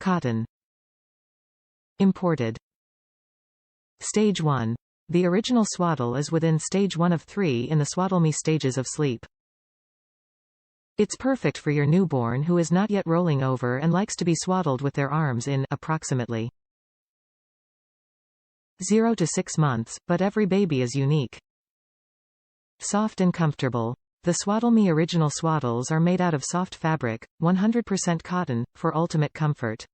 Cotton. Imported. Stage 1. The original swaddle is within stage 1 of 3 in the SwaddleMe Stages of Sleep. It's perfect for your newborn who is not yet rolling over and likes to be swaddled with their arms in approximately 0 to 6 months, but every baby is unique. Soft and comfortable. The SwaddleMe Original Swaddles are made out of soft fabric, 100% cotton, for ultimate comfort.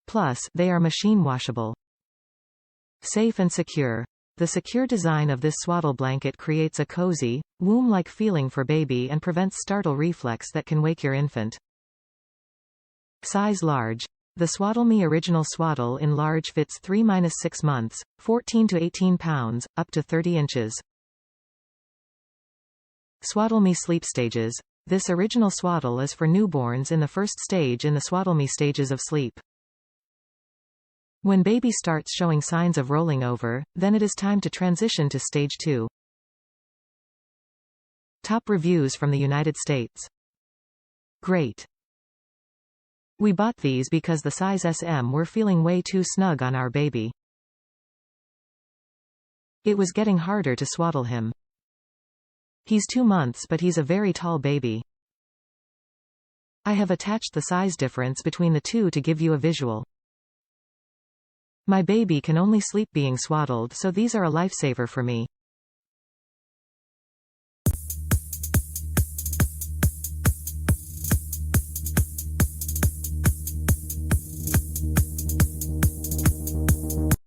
Plus, they are machine washable. Safe and secure. The secure design of this swaddle blanket creates a cozy, womb-like feeling for baby and prevents startle reflex that can wake your infant. Size large. The SwaddleMe Original Swaddle in large fits 3-6 months, 14 to 18 pounds, up to 30 inches. SwaddleMe Sleep Stages. This original swaddle is for newborns in the first stage in the SwaddleMe Stages of Sleep. When baby starts showing signs of rolling over, then it is time to transition to stage 2. Top reviews from the United States. Great. We bought these because the size SM were feeling way too snug on our baby. It was getting harder to swaddle him. He's 2 months but he's a very tall baby. I have attached the size difference between the two to give you a visual. My baby can only sleep being swaddled, so these are a lifesaver for me.